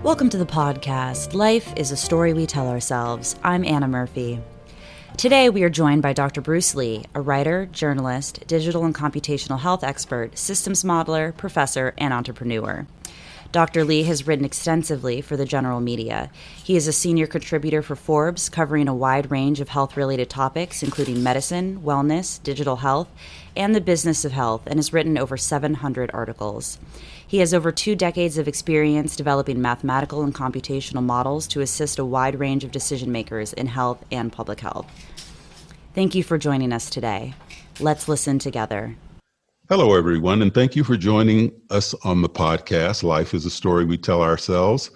Welcome to the podcast, Life is a Story We Tell Ourselves. I'm Anna Murphy. Today we are joined by Dr. Bruce Lee, a writer, journalist, digital and computational health expert, systems modeler, professor, and entrepreneur. Dr. Lee has written extensively for the general media. He is a senior contributor for Forbes, covering a wide range of health-related topics, including medicine, wellness, digital health, and the business of health, and has written over 700 articles. He has over 2 decades of experience developing mathematical and computational models to assist a wide range of decision makers in health and public health. Thank you for joining us today. Let's listen together. Hello, everyone, and thank you for joining us on the podcast, Life is a Story We Tell Ourselves.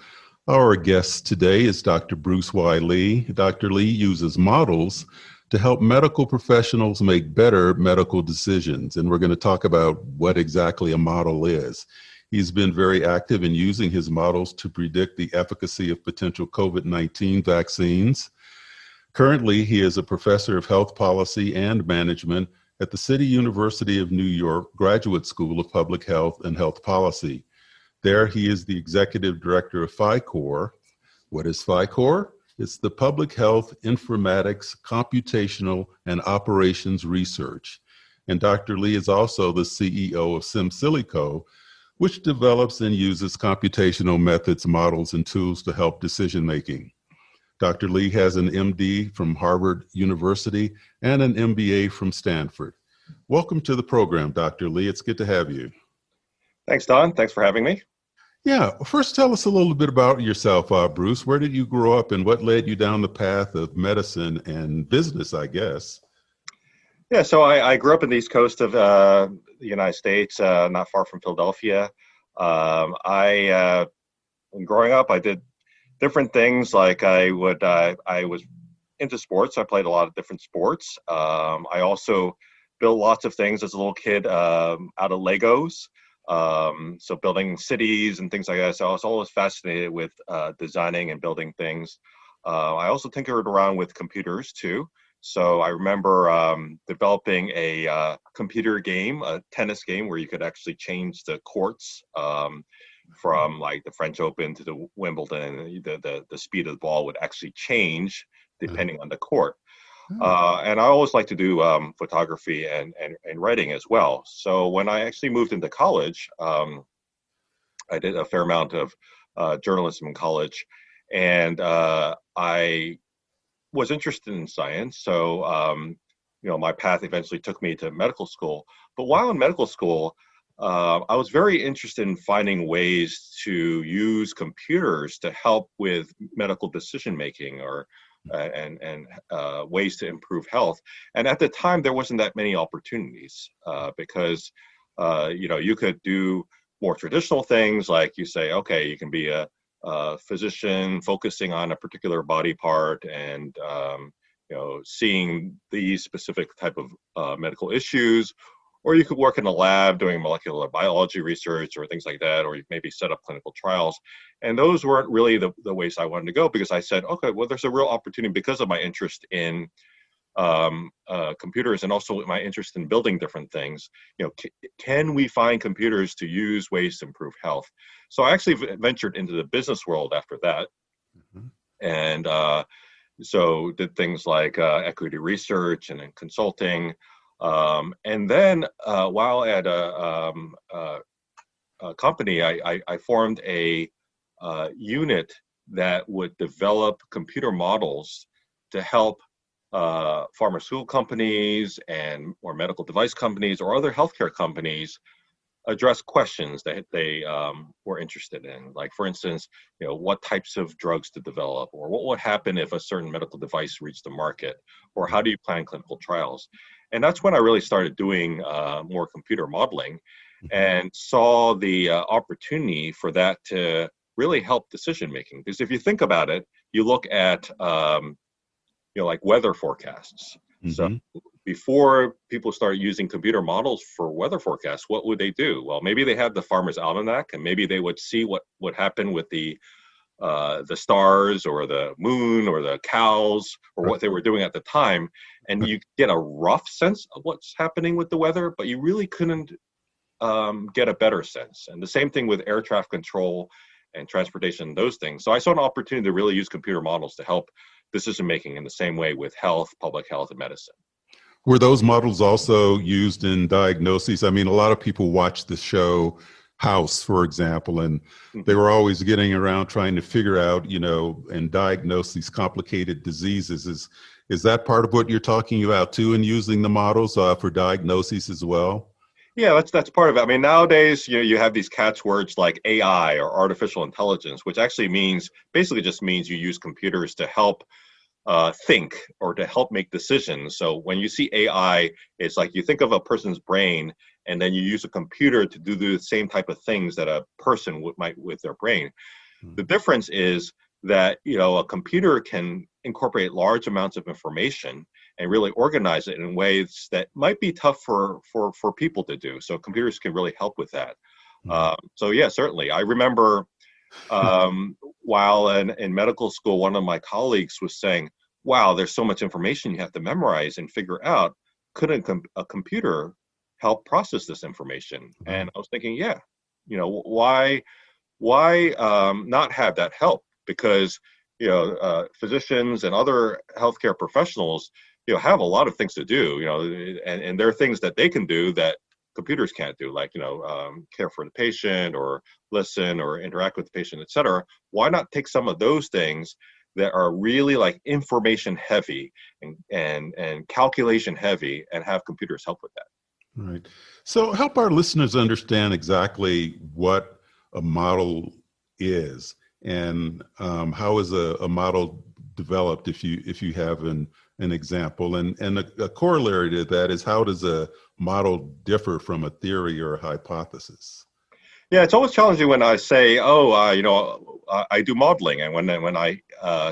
Our guest today is Dr. Bruce Y. Lee. Dr. Lee uses models to help medical professionals make better medical decisions, and we're going to talk about what exactly a model is. He's been very active in using his models to predict the efficacy of potential COVID-19 vaccines. Currently, he is a professor of health policy and management at the City University of New York Graduate School of Public Health and Health Policy. There, he is the Executive Director of PHICOR. What is PHICOR? It's the Public Health Informatics, Computational, and Operations Research. And Dr. Lee is also the CEO of Symsilico, which develops and uses computational methods, models, and tools to help decision-making. Dr. Lee has an MD from Harvard University and an MBA from Stanford. Welcome to the program, Dr. Lee. It's good to have you. Thanks, Don. Thanks for having me. Yeah. First, tell us a little bit about yourself, Bruce. Where did you grow up and what led you down the path of medicine and business, I guess? Yeah, so I grew up in the East Coast of the United States, not far from Philadelphia. Growing up, I did different things. Like I was into sports. I played a lot of different sports. I also built lots of things as a little kid out of Legos. So building cities and things like that. So I was always fascinated with designing and building things. I also tinkered around with computers too. So I remember developing a computer game, a tennis game, where you could actually change the courts from like the French Open to the Wimbledon. The speed of the ball would actually change depending on the court. And I always like to do photography and writing as well. So when I actually moved into college, I did a fair amount of journalism in college, and I was interested in science. So, my path eventually took me to medical school. But while in medical school, I was very interested in finding ways to use computers to help with medical decision making or and ways to improve health. And at the time, there wasn't that many opportunities because you could do more traditional things, like you say, okay, you can be a physician focusing on a particular body part and seeing these specific type of medical issues. Or you could work in a lab doing molecular biology research or things like that, or maybe set up clinical trials. And those weren't really the ways I wanted to go, because I said, okay, well, there's a real opportunity because of my interest in computers and also my interest in building different things. Can we find computers to use ways to improve health? So I actually ventured into the business world after that. Mm-hmm. And so did things like equity research and consulting. And then while at a company, I formed a unit that would develop computer models to help pharmaceutical companies or medical device companies or other healthcare companies address questions that they were interested in. Like, for instance, what types of drugs to develop, or what would happen if a certain medical device reached the market, or how do you plan clinical trials? And that's when I really started doing more computer modeling and saw the opportunity for that to really help decision making. Because if you think about it, you look at like weather forecasts. Mm-hmm. So before people started using computer models for weather forecasts, what would they do? Well, maybe they had the Farmer's Almanac, and maybe they would see what would happen with the stars or the moon or the cows or what they were doing at the time. And you get a rough sense of what's happening with the weather, but you really couldn't get a better sense. And the same thing with air traffic control and transportation, those things. So I saw an opportunity to really use computer models to help decision making in the same way with health, public health, and medicine. Were those models also used in diagnoses? I mean, a lot of people watch the show House, for example, and they were always getting around trying to figure out, and diagnose these complicated diseases. Is that part of what you're talking about too, in using the models for diagnoses as well? Yeah, that's part of it. I mean, nowadays, you have these catchwords like AI or artificial intelligence, which actually basically just means you use computers to help think or to help make decisions. So when you see AI, it's like you think of a person's brain, and then you use a computer to do the same type of things that a person might with their brain. The difference is that a computer can incorporate large amounts of information and really organize it in ways that might be tough for people to do. So computers can really help with that. So yeah, certainly. I remember while in medical school, one of my colleagues was saying, wow, there's so much information you have to memorize and figure out. Couldn't a computer help process this information? And I was thinking, yeah, why not have that help? Because physicians and other healthcare professionals have a lot of things to do, and there are things that they can do that computers can't do, like care for the patient or listen or interact with the patient, et cetera. Why not take some of those things that are really like information heavy and calculation heavy and have computers help with that? Right. So help our listeners understand exactly what a model is, and how is a model developed, if you have an example, and a corollary to that is, how does a model differ from a theory or a hypothesis? Yeah, it's always challenging when I say, I do modeling, and when I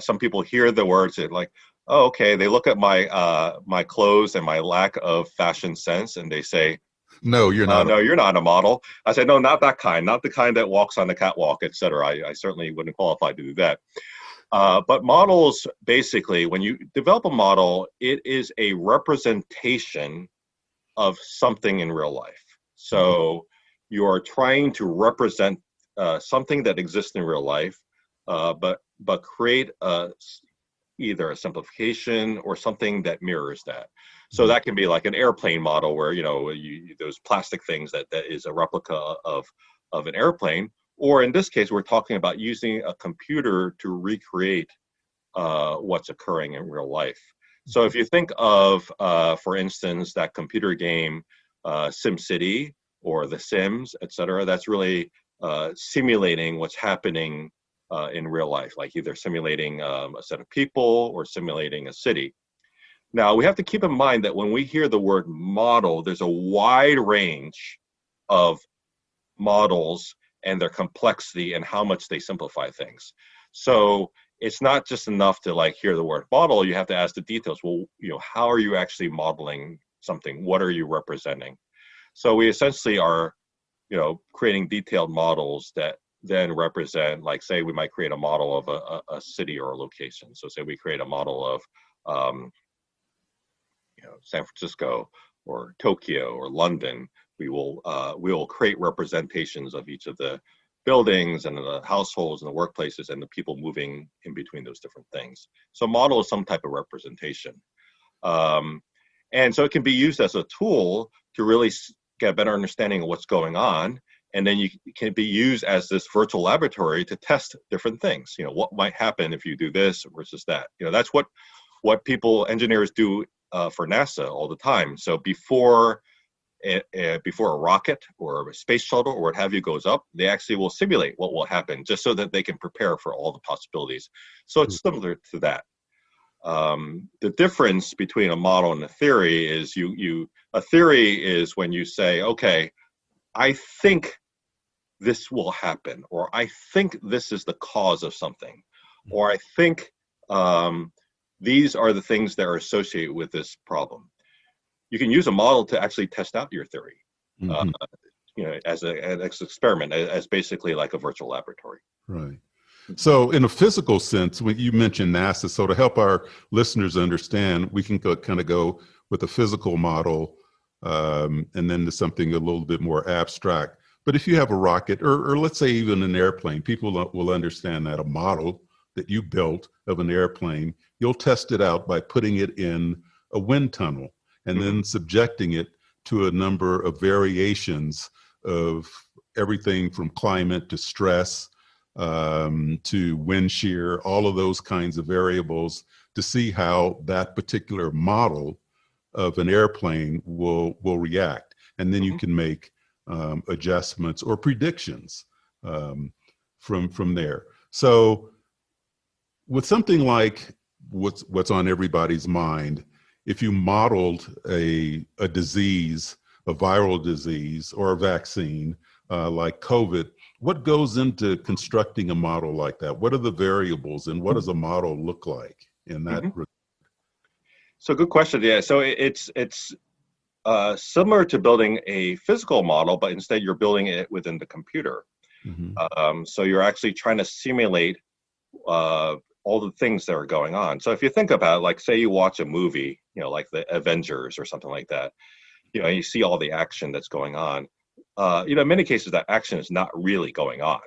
some people hear the words, they're like, oh, okay. They look at my clothes and my lack of fashion sense, and they say, no, you're not. No, you're not a model. I said, no, not that kind, not the kind that walks on the catwalk, et cetera. I certainly wouldn't qualify to do that. But models, basically, when you develop a model, it is a representation of something in real life. So you are trying to represent something that exists in real life, but create either a simplification or something that mirrors that. So that can be like an airplane model where, those plastic things that is a replica of an airplane. Or in this case, we're talking about using a computer to recreate what's occurring in real life. So if you think of, for instance, that computer game, SimCity or The Sims, et cetera, that's really simulating what's happening in real life, like either simulating a set of people or simulating a city. Now, we have to keep in mind that when we hear the word model, there's a wide range of models and their complexity and how much they simplify things. So it's not just enough to hear the word model. You have to ask the details. Well, how are you actually modeling something? What are you representing? So we essentially are, creating detailed models that then represent, like, say, we might create a model of a city or a location. So say we create a model of, San Francisco or Tokyo or London. We will create representations of each of the buildings and the households and the workplaces and the people moving in between those different things. So model is some type of representation. And so it can be used as a tool to really get a better understanding of what's going on. And then it can be used as this virtual laboratory to test different things. What might happen if you do this versus that. That's what engineers do for NASA all the time. So before a rocket or a space shuttle or what have you goes up, they actually will simulate what will happen just so that they can prepare for all the possibilities. So it's similar to that. The difference between a model and a theory is a theory is when you say, okay, I think this will happen, or I think this is the cause of something, or I think these are the things that are associated with this problem. You can use a model to actually test out your theory, as an experiment, as basically like a virtual laboratory. Right. So in a physical sense, when you mentioned NASA, so to help our listeners understand, we can kind of go with a physical model and then to something a little bit more abstract. But if you have a rocket, or let's say even an airplane, people will understand that a model that you built of an airplane, you'll test it out by putting it in a wind tunnel and then subjecting it to a number of variations of everything from climate to stress, to wind shear, all of those kinds of variables to see how that particular model of an airplane will react. And then you can make adjustments or predictions from there. So with something like what's on everybody's mind, if you modeled a disease, a viral disease or a vaccine like COVID, what goes into constructing a model like that? What are the variables and what does a model look like in that regard? So good question. Yeah. So it's similar to building a physical model, but instead you're building it within the computer. So you're actually trying to simulate all the things that are going on. So if you think about, like, say you watch a movie, like the Avengers or something like that, you see all the action that's going on. In many cases, that action is not really going on.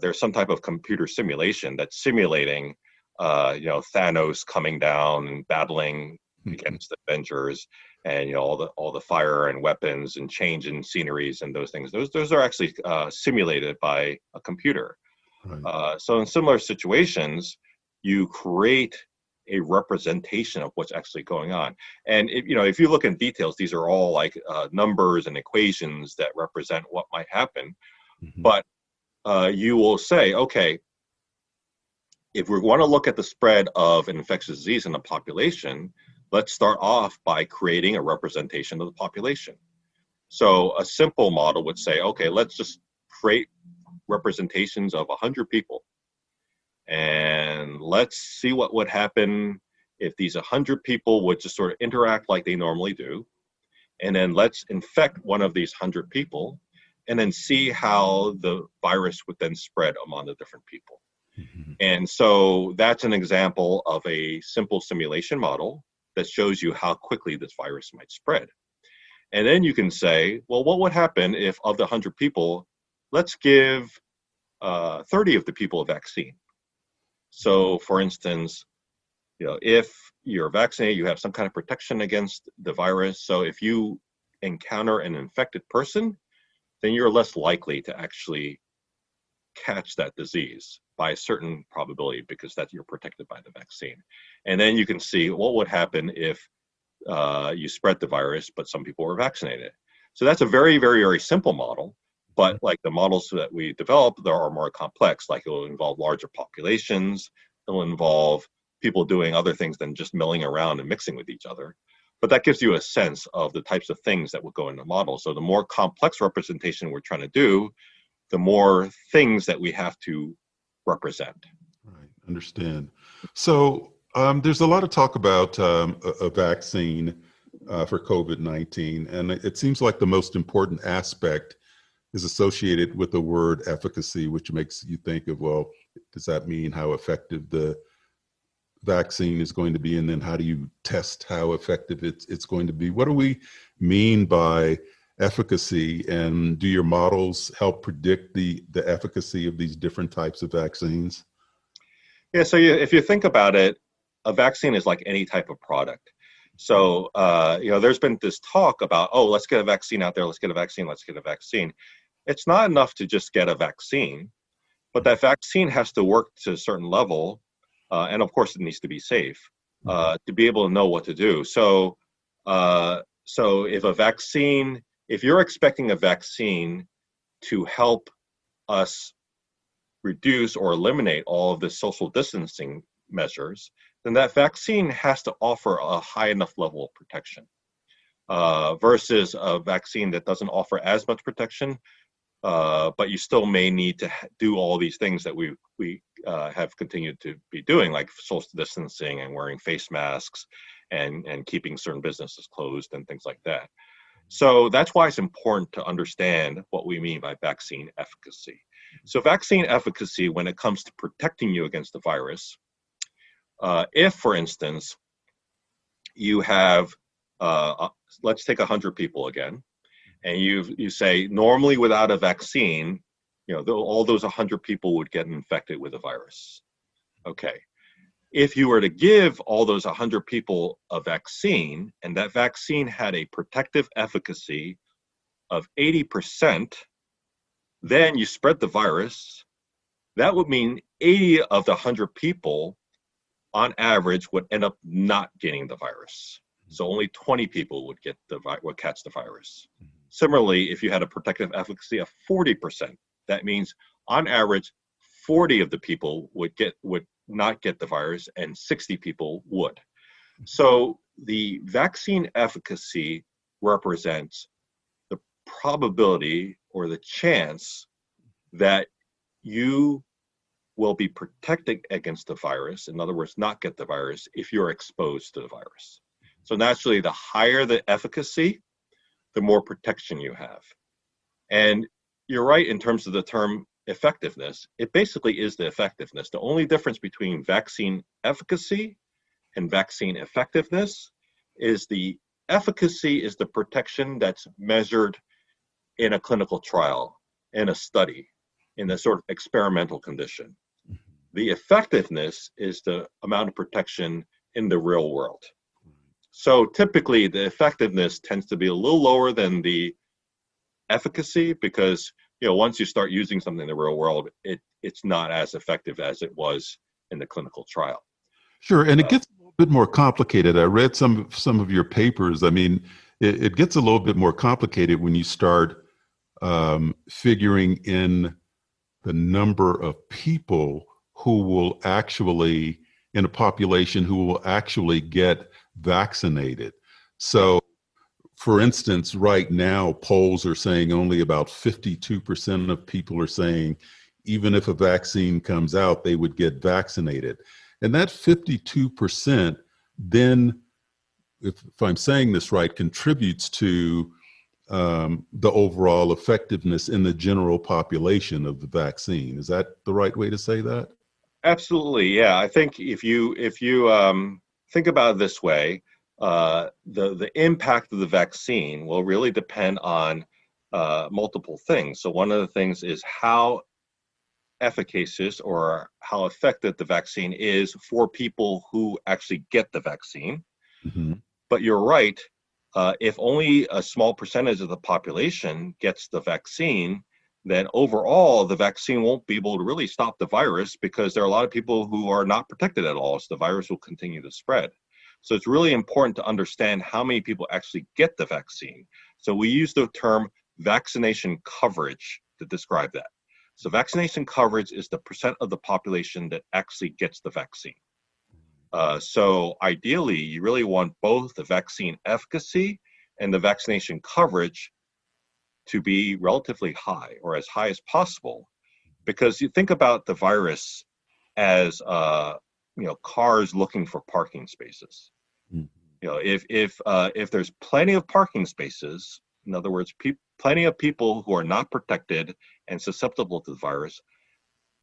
There's some type of computer simulation that's simulating, Thanos coming down and battling against the Avengers, and all the fire and weapons and change in sceneries and those things. Those are actually simulated by a computer. Right. So in similar situations, you create a representation of what's actually going on. And if you look in details, these are all like numbers and equations that represent what might happen. But you will say, okay, if we want to look at the spread of an infectious disease in a population, let's start off by creating a representation of the population. So a simple model would say, okay, let's just create representations of 100 people. And let's see what would happen if these 100 people would just sort of interact like they normally do. And then let's infect one of these 100 people and then see how the virus would then spread among the different people. And so that's an example of a simple simulation model that shows you how quickly this virus might spread. And then you can say, well, what would happen if of the 100 people, let's give 30 of the people a vaccine. So for instance, if you're vaccinated, you have some kind of protection against the virus. So if you encounter an infected person, then you're less likely to actually catch that disease by a certain probability because that you're protected by the vaccine. And then you can see what would happen if you spread the virus, but some people were vaccinated. So that's a very, very, very simple model. But like the models that we develop, there are more complex, like it will involve larger populations. It will involve people doing other things than just milling around and mixing with each other. But that gives you a sense of the types of things that would go in the model. So the more complex representation we're trying to do, the more things that we have to represent. Right, understand. So there's a lot of talk about a vaccine for COVID-19, and it seems like the most important aspect is associated with the word efficacy, which makes you think of, well, does that mean how effective the vaccine is going to be? And then how do you test how effective it's going to be? What do we mean by efficacy? And do your models help predict the efficacy of these different types of vaccines? Yeah, so if you think about it, a vaccine is like any type of product. So, there's been this talk about, oh, let's get a vaccine out there. Let's get a vaccine. Let's get a vaccine. It's not enough to just get a vaccine, but that vaccine has to work to a certain level. And of course, it needs to be safe to be able to know what to do. So if you're expecting a vaccine to help us reduce or eliminate all of the social distancing measures, then that vaccine has to offer a high enough level of protection versus a vaccine that doesn't offer as much protection. But you still may need to do all these things that we have continued to be doing, like social distancing and wearing face masks and keeping certain businesses closed and things like that. So that's why it's important to understand what we mean by vaccine efficacy. So vaccine efficacy, when it comes to protecting you against the virus, if, for instance, you have, let's take 100 people again, and you say normally without a vaccine, all those 100 people would get infected with a virus. Okay. If you were to give all those 100 people a vaccine, and that vaccine had a protective efficacy of 80%, then you spread the virus. That would mean 80 of the 100 people on average would end up not getting the virus. So only 20 people would catch the virus. Similarly, if you had a protective efficacy of 40%, that means on average 40 of the people would not get the virus and 60 people would. So the vaccine efficacy represents the probability or the chance that you will be protected against the virus, in other words, not get the virus if you're exposed to the virus. So naturally, the higher the efficacy, the more protection you have. And you're right in terms of the term effectiveness. It basically is the effectiveness. The only difference between vaccine efficacy and vaccine effectiveness is the efficacy is the protection that's measured in a clinical trial, in a study, in a sort of experimental condition. The effectiveness is the amount of protection in the real world. So typically the effectiveness tends to be a little lower than the efficacy because once you start using something in the real world, it's not as effective as it was in the clinical trial. Sure, and it gets a little bit more complicated. I read some of your papers. I mean, it gets a little bit more complicated when you start figuring in the number of people who will actually, in a population, who will actually get vaccinated. So, for instance, right now, polls are saying only about 52% of people are saying even if a vaccine comes out, they would get vaccinated. And that 52% then, if I'm saying this right, contributes to the overall effectiveness in the general population of the vaccine. Is that the right way to say that? Absolutely, yeah. I think if you think about it this way, the impact of the vaccine will really depend on multiple things. So one of the things is how efficacious or how effective the vaccine is for people who actually get the vaccine. Mm-hmm. But you're right, if only a small percentage of the population gets the vaccine, then overall the vaccine won't be able to really stop the virus because there are a lot of people who are not protected at all, so the virus will continue to spread. So it's really important to understand how many people actually get the vaccine. So we use the term vaccination coverage to describe that. So vaccination coverage is the percent of the population that actually gets the vaccine. So ideally, you really want both the vaccine efficacy and the vaccination coverage to be relatively high or as high as possible, because you think about the virus as cars looking for parking spaces. If there's plenty of parking spaces, in other words, plenty of people who are not protected and susceptible to the virus,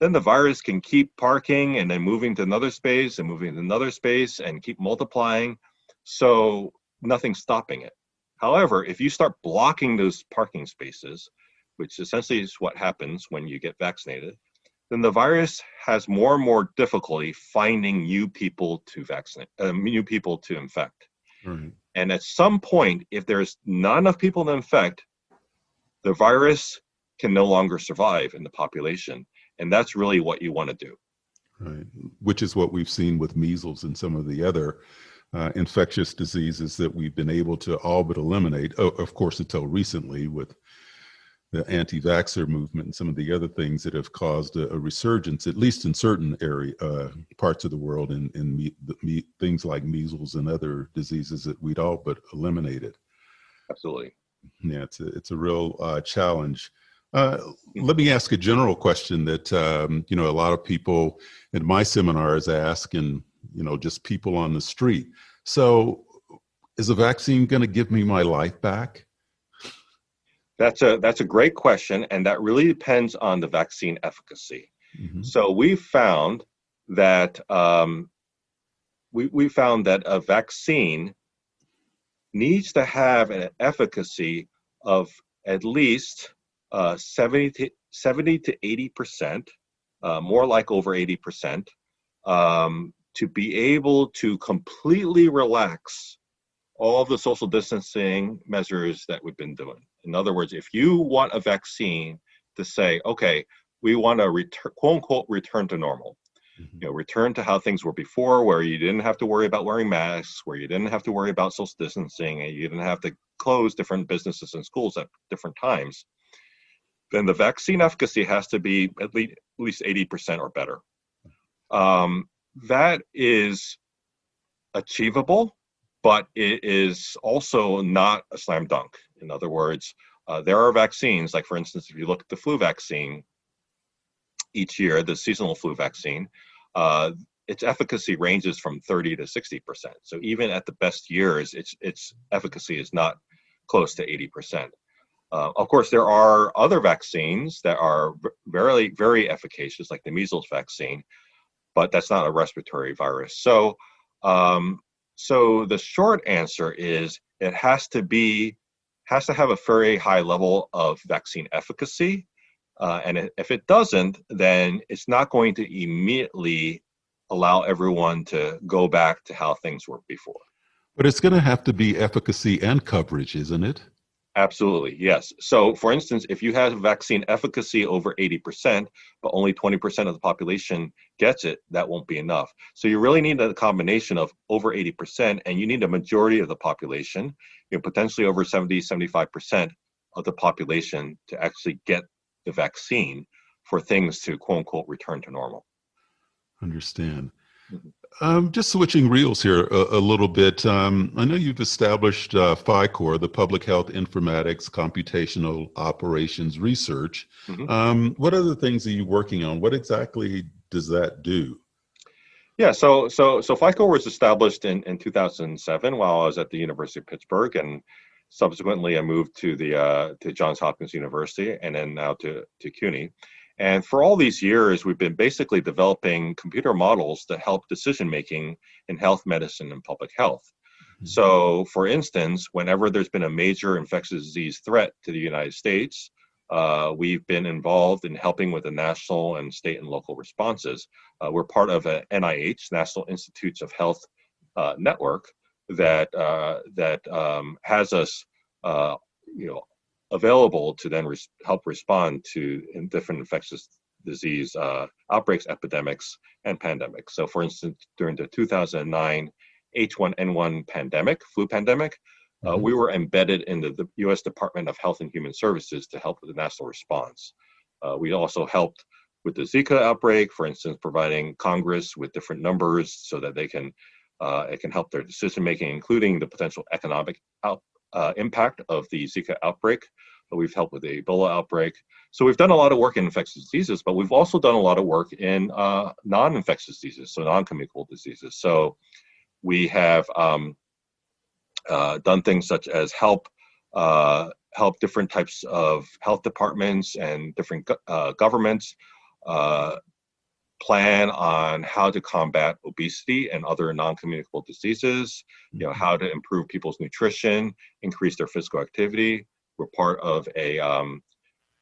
then the virus can keep parking and then moving to another space and moving to another space and keep multiplying. So nothing's stopping it. However, if you start blocking those parking spaces, which essentially is what happens when you get vaccinated, then the virus has more and more difficulty finding new people to infect. Right. And at some point, if there's not enough people to infect, the virus can no longer survive in the population. And that's really what you want to do. Right. Which is what we've seen with measles and some of the other infectious diseases that we've been able to all but eliminate, of course, until recently with the anti-vaxxer movement and some of the other things that have caused a resurgence, at least in certain parts of the world, in things like measles and other diseases that we'd all but eliminated. Absolutely. Yeah, it's a real challenge. Let me ask a general question that a lot of people in my seminars ask, and just people on the street. So, is a vaccine going to give me my life back? That's a great question, and that really depends on the vaccine efficacy. Mm-hmm. So we found that a vaccine needs to have an efficacy of at least 70 to 80%, more like over 80%, to be able to completely relax all of the social distancing measures that we've been doing. In other words, if you want a vaccine to say, okay, we want to return, quote unquote, return to normal, return to how things were before, where you didn't have to worry about wearing masks, where you didn't have to worry about social distancing, and you didn't have to close different businesses and schools at different times, then the vaccine efficacy has to be at least 80% or better. That is achievable, but it is also not a slam dunk. In other words, there are vaccines, like for instance, if you look at the flu vaccine each year, the seasonal flu vaccine, its efficacy ranges from 30 to 60%. So even at the best years, its efficacy is not close to 80%. Of course, there are other vaccines that are very, very efficacious, like the measles vaccine, but that's not a respiratory virus. So the short answer is it has to have a very high level of vaccine efficacy. And if it doesn't, then it's not going to immediately allow everyone to go back to how things were before. But it's going to have to be efficacy and coverage, isn't it? Absolutely, yes. So, for instance, if you have vaccine efficacy over 80%, but only 20% of the population gets it, that won't be enough. So you really need a combination of over 80%, and you need a majority of the population, potentially over 70, 75% of the population to actually get the vaccine for things to, quote unquote, return to normal. Understand. Just switching reels here a little bit. I know you've established PHICOR, the Public Health Informatics Computational Operations Research. What other things are you working on? What exactly does that do? Yeah, so PHICOR was established in 2007 while I was at the University of Pittsburgh, and subsequently I moved to Johns Hopkins University, and then now to CUNY. And for all these years, we've been basically developing computer models to help decision-making in health, medicine, and public health. So, for instance, whenever there's been a major infectious disease threat to the United States, we've been involved in helping with the national and state and local responses. We're part of a NIH, National Institutes of Health network that has us, available to then help respond to different infectious disease outbreaks, epidemics, and pandemics. So, for instance, during the 2009 H1N1 pandemic, flu pandemic, we were embedded in the U.S. Department of Health and Human Services to help with the national response. We also helped with the Zika outbreak, for instance, providing Congress with different numbers so that it can help their decision making, including the potential economic impact of the Zika outbreak. We've helped with the Ebola outbreak. So we've done a lot of work in infectious diseases, but we've also done a lot of work in non-infectious diseases, so non-communicable diseases. So we have done things such as help different types of health departments and different governments plan on how to combat obesity and other non-communicable diseases, how to improve people's nutrition, increase their physical activity. We're part of a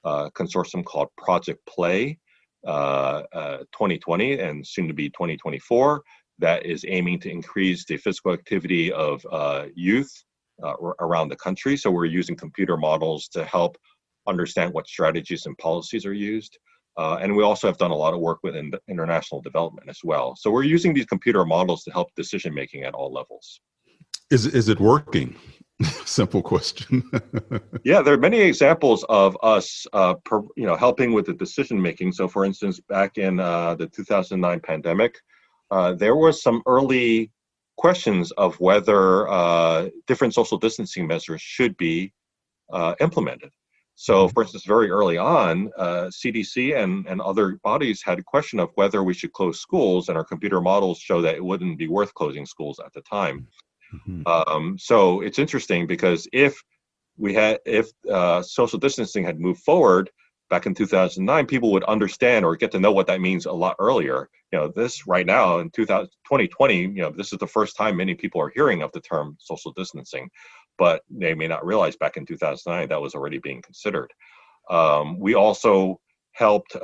consortium called Project Play 2020 and soon to be 2024 that is aiming to increase the physical activity of youth around the country. So we're using computer models to help understand what strategies and policies are used. And we also have done a lot of work with international development as well. So we're using these computer models to help decision making at all levels. Is it working? Simple question. Yeah, there are many examples of us, helping with the decision making. So, for instance, back in the 2009 pandemic, there was some early questions of whether different social distancing measures should be implemented. So, for instance, very early on, CDC and other bodies had a question of whether we should close schools, and our computer models show that it wouldn't be worth closing schools at the time. So it's interesting because if social distancing had moved forward back in 2009, people would understand or get to know what that means a lot earlier. This right now in 2020, this is the first time many people are hearing of the term social distancing. but they may not realize back in 2009 that was already being considered. We also helped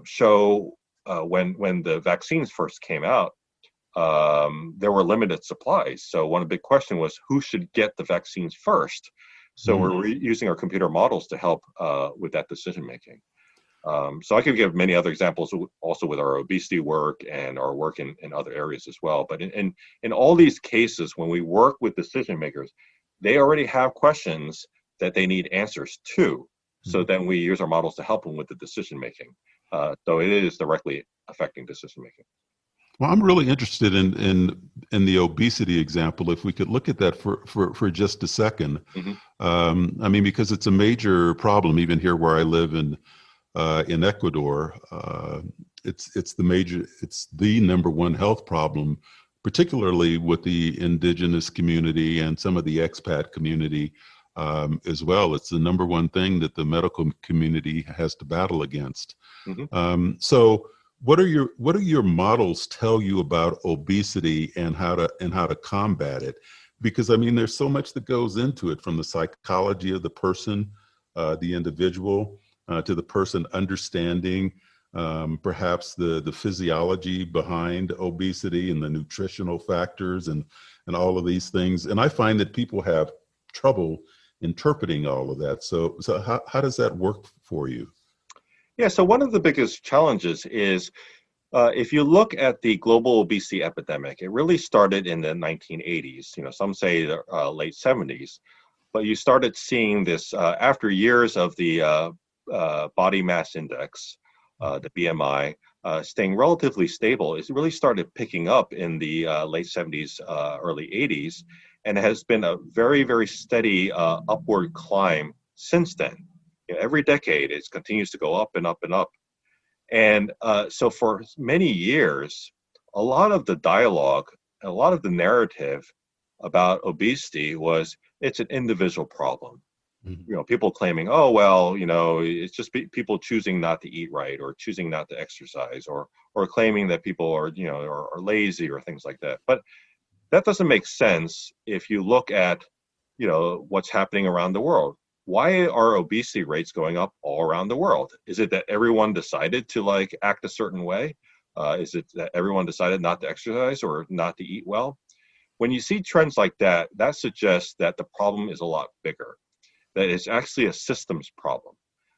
show when the vaccines first came out, there were limited supplies. So one big question was who should get the vaccines first? So we're using our computer models to help with that decision making. So I could give many other examples also with our obesity work and our work in other areas as well. But in all these cases, when we work with decision makers, they already have questions that they need answers to. So then we use our models to help them with the decision making. So it is directly affecting decision making. Well, I'm really interested in the obesity example. If we could look at that for just a second, I mean, because it's a major problem, even here where I live in Ecuador. It's the number one health problem, particularly with the indigenous community and some of the expat community as well. It's the number one thing that the medical community has to battle against. So what are your models tell you about obesity and how to combat it? Because I mean, there's so much that goes into it, from the psychology of the person, the individual, to the person understanding perhaps the physiology behind obesity and the nutritional factors and all of these things. And I find that people have trouble interpreting all of that. So how does that work for you? Yeah, so one of the biggest challenges is if you look at the global obesity epidemic, it really started in the 1980s. Some say the late 70s, but you started seeing this after years of the body mass index, the BMI, staying relatively stable. It really started picking up in the late 70s, early 80s, and it has been a very, very steady upward climb since then. Every decade, it continues to go up and up and up. And so for many years, a lot of the dialogue, a lot of the narrative about obesity was it's an individual problem. People claiming, oh, well, it's just people choosing not to eat right or choosing not to exercise or claiming that people are lazy or things like that. But that doesn't make sense if you look at, what's happening around the world. Why are obesity rates going up all around the world? Is it that everyone decided to act a certain way? Is it that everyone decided not to exercise or not to eat well? When you see trends like that, that suggests that the problem is a lot bigger, that it's actually a systems problem,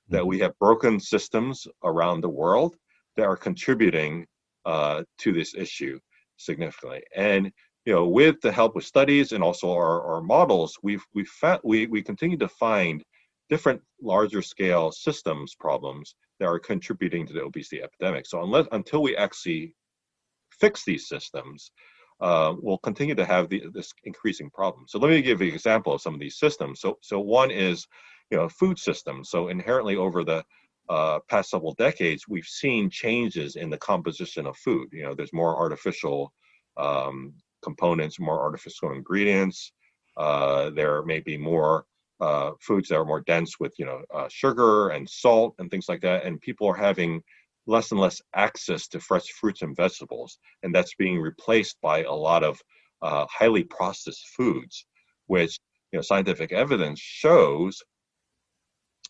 that we have broken systems around the world that are contributing to this issue significantly. And with the help of studies and also our models, we continue to find different larger scale systems problems that are contributing to the obesity epidemic. So until we actually fix these systems, we'll continue to have this increasing problem. So let me give you an example of some of these systems. So one is, food systems. So inherently over the past several decades, we've seen changes in the composition of food. There's more artificial components, more artificial ingredients. There may be more foods that are more dense with, sugar and salt and things like that. And people are having less and less access to fresh fruits and vegetables. And that's being replaced by a lot of highly processed foods, which, scientific evidence shows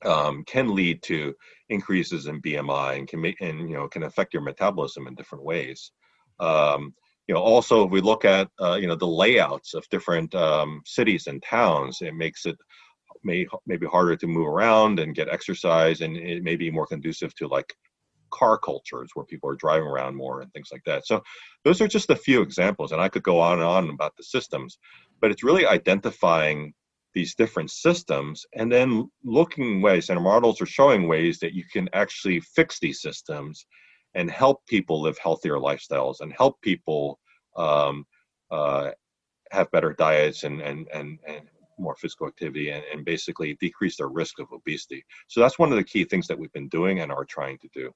can lead to increases in BMI and can affect your metabolism in different ways. Also, if we look at the layouts of different cities and towns, it makes it maybe harder to move around and get exercise, and it may be more conducive to car cultures where people are driving around more and things like that. So those are just a few examples, and I could go on and on about the systems, but it's really identifying these different systems and then looking ways, and our models are showing ways that you can actually fix these systems and help people live healthier lifestyles and help people have better diets and more physical activity and basically decrease their risk of obesity. So that's one of the key things that we've been doing and are trying to do.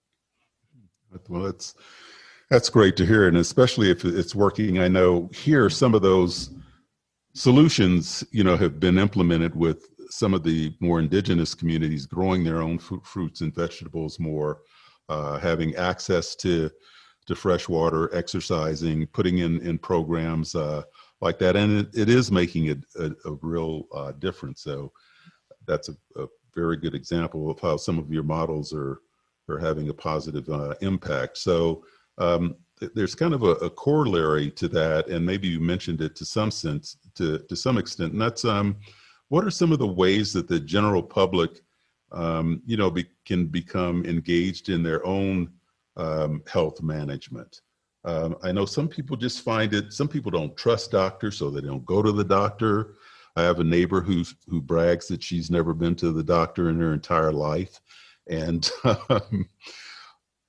Well, that's great to hear, and especially if it's working. I know here some of those solutions, have been implemented with some of the more indigenous communities growing their own fruits and vegetables more, having access to fresh water, exercising, putting in programs like that. And it is making a real difference. So that's a very good example of how some of your models are having a positive impact. So there's kind of a corollary to that, and maybe you mentioned it to some extent, and that's what are some of the ways that the general public, can become engaged in their own health management? I know some people just some people don't trust doctors, so they don't go to the doctor. I have a neighbor who brags that she's never been to the doctor in her entire life. And,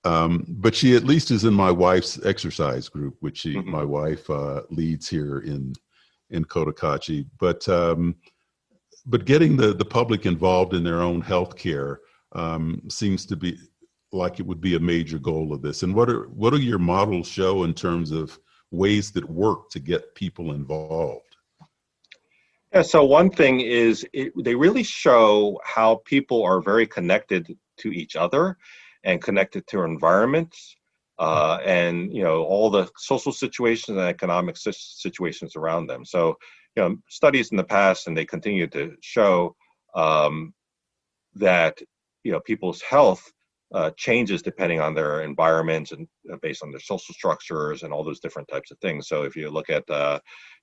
but she at least is in my wife's exercise group, which my wife leads here in Cotacachi. But getting the public involved in their own healthcare seems to be like it would be a major goal of this. And what do your models show in terms of ways that work to get people involved? Yeah, so one thing is they really show how people are very connected to each other and connected to our environments and all the social situations and economic situations around them. So studies in the past, and they continue to show that people's health changes depending on their environments and based on their social structures and all those different types of things. So if you look at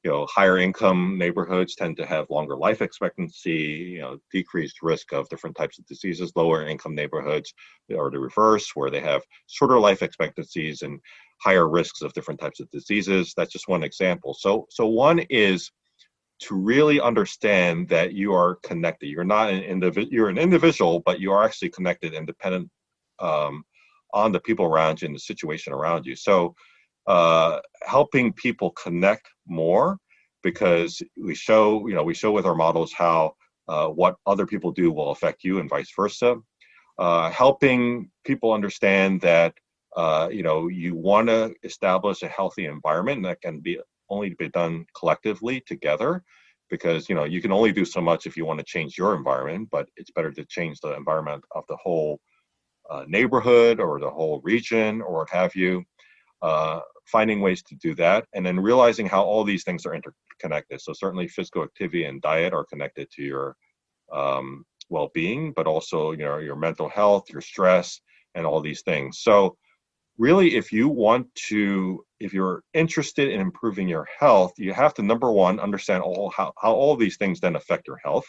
higher income neighborhoods tend to have longer life expectancy, decreased risk of different types of diseases. Lower income neighborhoods are the reverse, where they have shorter life expectancies and higher risks of different types of diseases. That's just one example. So one is to really understand that you are connected. You're not you're an individual, but you are actually connected and dependent on the people around you and the situation around you. So helping people connect more, because we show with our models how what other people do will affect you and vice versa. Helping people understand that you want to establish a healthy environment, and that can only be done collectively together, because you can only do so much if you want to change your environment, but it's better to change the environment of the whole neighborhood or the whole region or what have you. Finding ways to do that, and then realizing how all these things are interconnected. So certainly physical activity and diet are connected to your well-being, but also your mental health, your stress, and all these things. So really, if you're interested in improving your health, you have to, number one, understand how all these things then affect your health,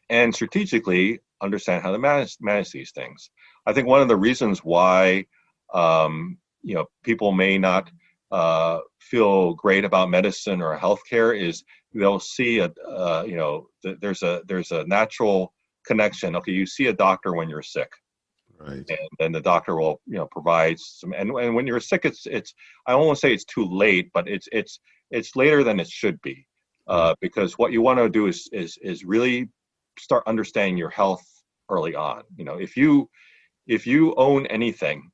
and strategically understand how to manage these things. I think one of the reasons why people may not feel great about medicine or healthcare is they'll see there's a natural connection. Okay, you see a doctor when you're sick. Right. And then the doctor will, provide some. And when you're sick, it's. I don't want to say it's too late, but it's later than it should be, because what you want to do is really start understanding your health early on. If you own anything,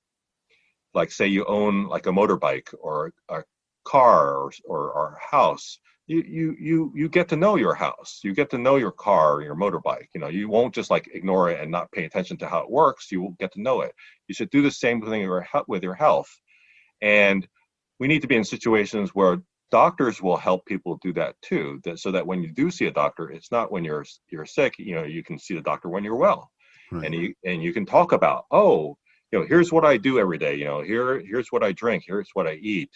like say you own like a motorbike or a car or a house, you get to know your house, you get to know your car, your motorbike. You won't just like ignore it and not pay attention to how it works. You will get to know it. You should do the same thing with your health. And we need to be in situations where doctors will help people do that too, so that when you do see a doctor, it's not when you're sick. You can see the doctor when you're well. Right. And you can talk about, here's what I do every day. Here's what I drink. Here's what I eat.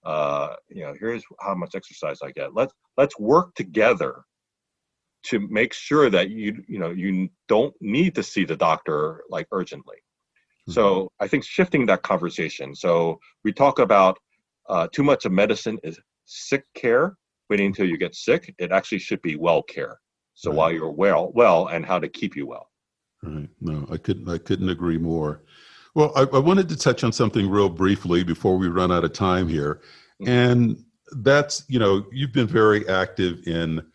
Here's how much exercise I get. Let's work together to make sure that you don't need to see the doctor like urgently. Mm-hmm. So I think shifting that conversation. So we talk about too much of medicine is sick care, waiting until you get sick. It actually should be well care. So right. While you're well, and how to keep you well. Right. No, I couldn't agree more. Well, I wanted to touch on something real briefly before we run out of time here. And that's, you've been very active in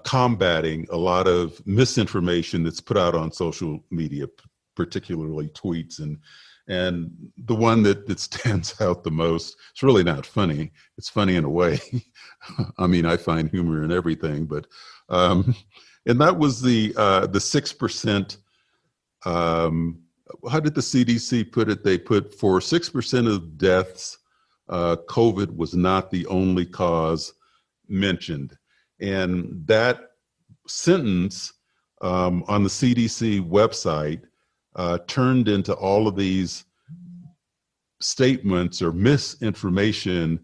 combating a lot of misinformation that's put out on social media, particularly tweets. And the one that stands out the most, it's really not funny. It's funny in a way. I mean, I find humor in everything, but, and that was the 6%, how did the CDC put it? They put for 6% of deaths COVID was not the only cause mentioned. And that sentence on the CDC website turned into all of these statements or misinformation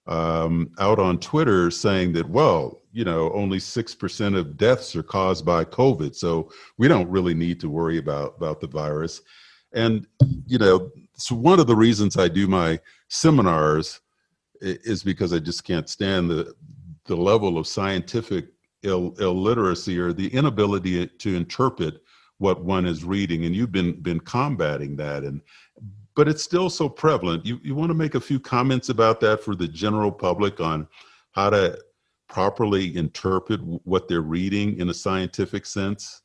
out on Twitter saying that, well, only 6% of deaths are caused by COVID, so we don't really need to worry about the virus. And, so one of the reasons I do my seminars is because I just can't stand the level of scientific illiteracy or the inability to interpret what one is reading. And you've been combating that. But it's still so prevalent. You want to make a few comments about that for the general public on how to properly interpret what they're reading in a scientific sense?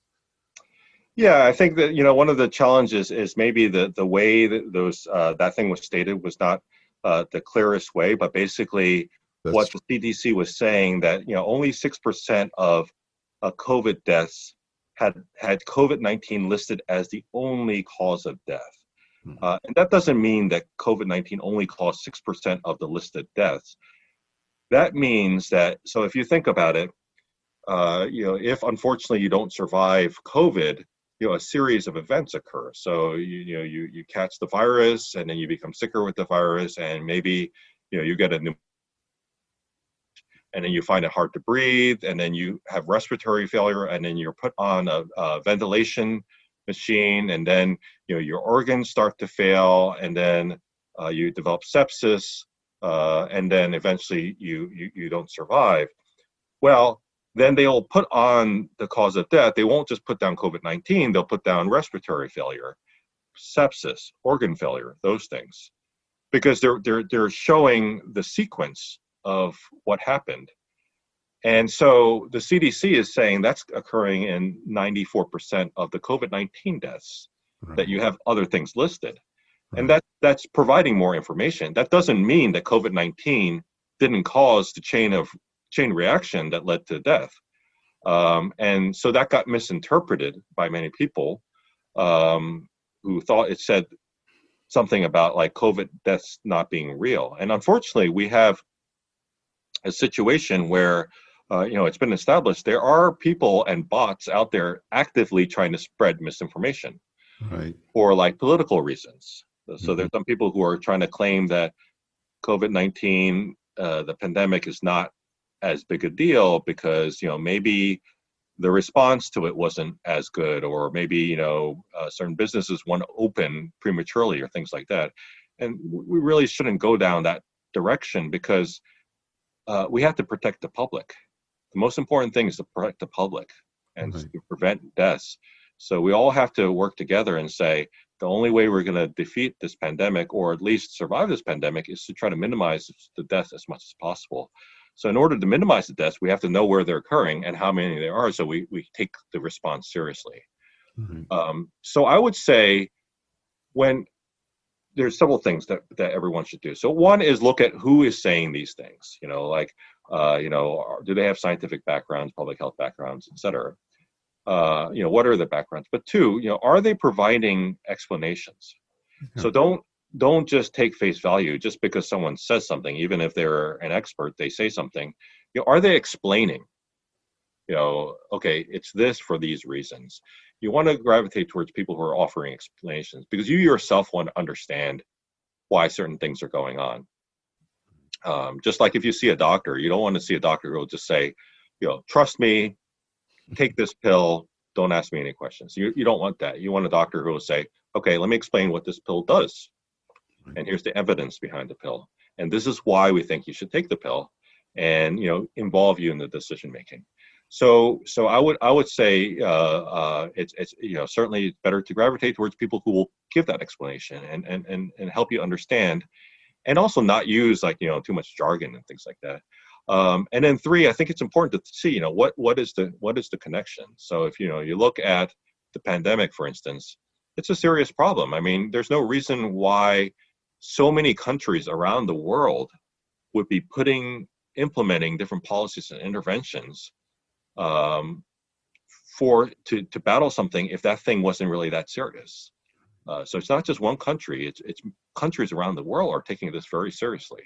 Yeah, I think that one of the challenges is maybe the way that that thing was stated was not the clearest way, but basically what the CDC was saying that only 6% of COVID deaths had COVID-19 listed as the only cause of death. And that doesn't mean that COVID-19 only caused 6% of the listed deaths. That means that, so if you think about it, if unfortunately you don't survive COVID, a series of events occur. So you catch the virus, and then you become sicker with the virus, and maybe you get a pneumonia, and then you find it hard to breathe, and then you have respiratory failure, and then you're put on a ventilation machine, and then your organs start to fail, and then you develop sepsis, and then eventually you don't survive. Well, then they'll put on the cause of death. They won't just put down COVID-19, they'll put down respiratory failure, sepsis, organ failure, those things, because they're showing the sequence of what happened. And so the CDC is saying that's occurring in 94% of the COVID-19 deaths, right, that you have other things listed. Right. And that's providing more information. That doesn't mean that COVID-19 didn't cause the chain reaction that led to death. And so that got misinterpreted by many people who thought it said something about like COVID deaths not being real. And unfortunately, we have a situation where it's been established there are people and bots out there actively trying to spread misinformation, right, for like political reasons. So there's some people who are trying to claim that COVID-19, the pandemic, is not as big a deal because maybe the response to it wasn't as good, or maybe certain businesses want to open prematurely or things like that. And we really shouldn't go down that direction because we have to protect the public. The most important thing is to protect the public and right, to prevent deaths. So we all have to work together and say the only way we're going to defeat this pandemic, or at least survive this pandemic, is to try to minimize the deaths as much as possible. So in order to minimize the deaths, we have to know where they're occurring and how many there are, so we take the response seriously. Mm-hmm. So I would say there's several things that everyone should do. So one is look at who is saying these things, do they have scientific backgrounds, public health backgrounds, et cetera? What are their backgrounds? But two, are they providing explanations? Yeah. So don't just take face value just because someone says something, even if they're an expert, they say something. Are they explaining? Okay, it's this for these reasons. You want to gravitate towards people who are offering explanations because you yourself want to understand why certain things are going on. Just like if you see a doctor, you don't want to see a doctor who will just say, trust me, take this pill, don't ask me any questions. You don't want that. You want a doctor who will say, okay, let me explain what this pill does. And here's the evidence behind the pill. And this is why we think you should take the pill, and involve you in the decision making. So I would say it's certainly better to gravitate towards people who will give that explanation and help you understand, and also not use too much jargon and things like that. And then three, I think it's important to see what is the connection. So if you look at the pandemic, for instance, it's a serious problem. I mean, there's no reason why so many countries around the world would be implementing different policies and interventions to battle something if that thing wasn't really that serious. So it's not just one country, it's countries around the world are taking this very seriously.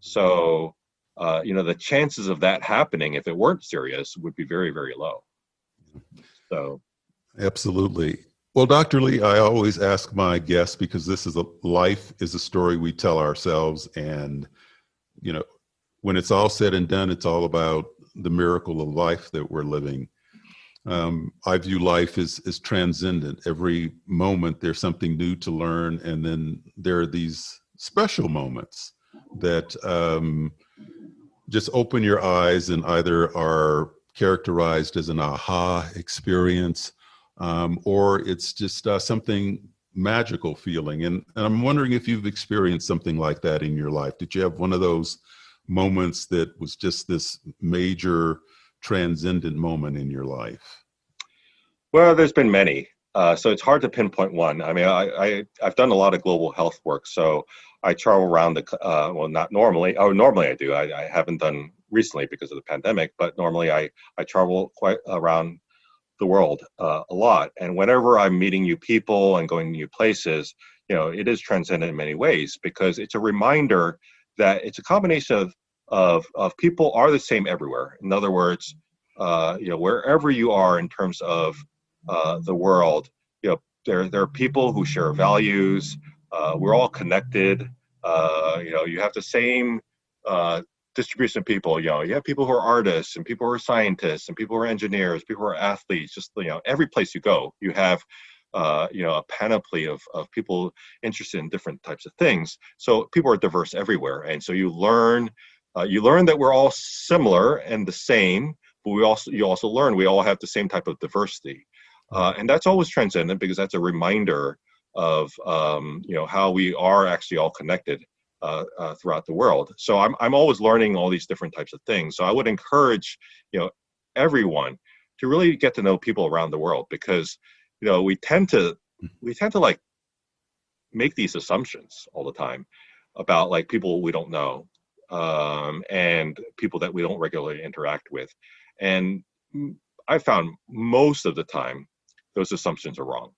So, the chances of that happening, if it weren't serious, would be very, very low. So. Absolutely. Well, Dr. Lee, I always ask my guests, because life is a story we tell ourselves. And, when it's all said and done, it's all about the miracle of life that we're living. I view life as transcendent. Every moment there's something new to learn. And then there are these special moments that just open your eyes and either are characterized as an aha experience, or it's just something magical feeling. And I'm wondering if you've experienced something like that in your life. Did you have one of those moments that was just this major transcendent moment in your life? Well, there's been many. So it's hard to pinpoint one. I mean, I've done a lot of global health work. So I travel around not normally. Oh, normally I do. I haven't done recently because of the pandemic, but normally I travel quite around the world a lot. And whenever I'm meeting new people and going to new places, it is transcendent in many ways, because it's a reminder that it's a combination of people are the same everywhere. In other words, wherever you are in terms of the world, there are people who share values. We're all connected. You have the same distribution of people. You have people who are artists and people who are scientists and people who are engineers, people who are athletes. Just every place you go, you have a panoply of people interested in different types of things. So people are diverse everywhere, and so you learn that we're all similar and the same, but you also learn we all have the same type of diversity, and that's always transcendent, because that's a reminder of how we are actually all connected throughout the world. So I'm always learning all these different types of things. So I would encourage everyone to really get to know people around the world, because we tend to like make these assumptions all the time about like people we don't know, and people that we don't regularly interact with. And I found most of the time those assumptions are wrong.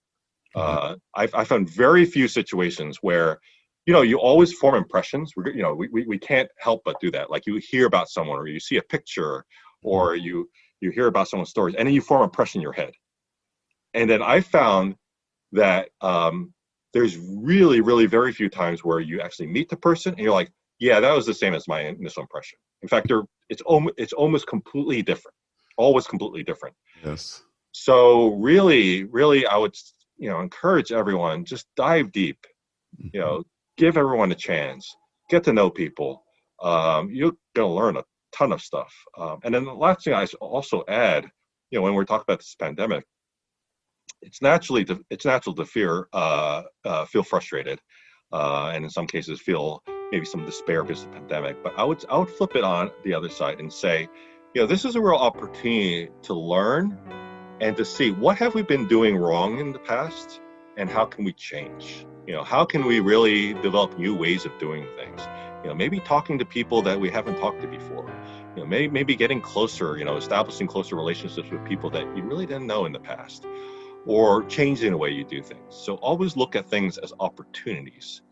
I found very few situations where you always form impressions. We can't help but do that. Like you hear about someone, or you see a picture, or you hear about someone's stories, and then you form an impression in your head. And then I found that there's really, really very few times where you actually meet the person and you're like, yeah, that was the same as my initial impression. In fact, it's almost completely different, always completely different. Yes. So really, really, I would encourage everyone, just dive deep, give everyone a chance, get to know people. You're going to learn a ton of stuff. And then the last thing I also add, when we're talking about this pandemic, it's natural to feel frustrated, and in some cases feel maybe some despair because of the pandemic. But I would flip it on the other side and say, this is a real opportunity to learn and to see what have we been doing wrong in the past, and how can we change? How can we really develop new ways of doing things? Maybe talking to people that we haven't talked to before. Maybe getting closer. Establishing closer relationships with people that you really didn't know in the past, or changing the way you do things. So always look at things as opportunities.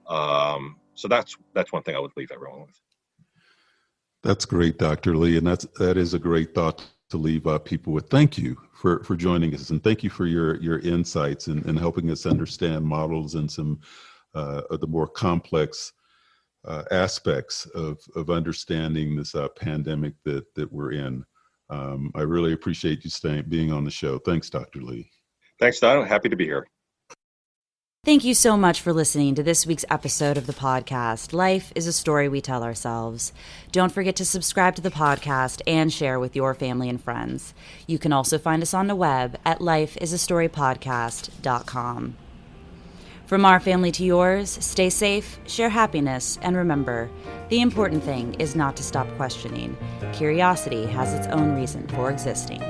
So that's one thing I would leave everyone with. That's great, Dr. Lee, and that is a great thought to leave people with. Thank you for joining us, and thank you for your insights and helping us understand models and some of the more complex aspects of understanding this pandemic that we're in. I really appreciate you being on the show. Thanks, Dr. Lee. Thanks, Don. Happy to be here. Thank you so much for listening to this week's episode of the podcast, Life is a Story We Tell Ourselves. Don't forget to subscribe to the podcast and share with your family and friends. You can also find us on the web at lifeisastorypodcast.com. From our family to yours, stay safe, share happiness, and remember, the important thing is not to stop questioning. Curiosity has its own reason for existing.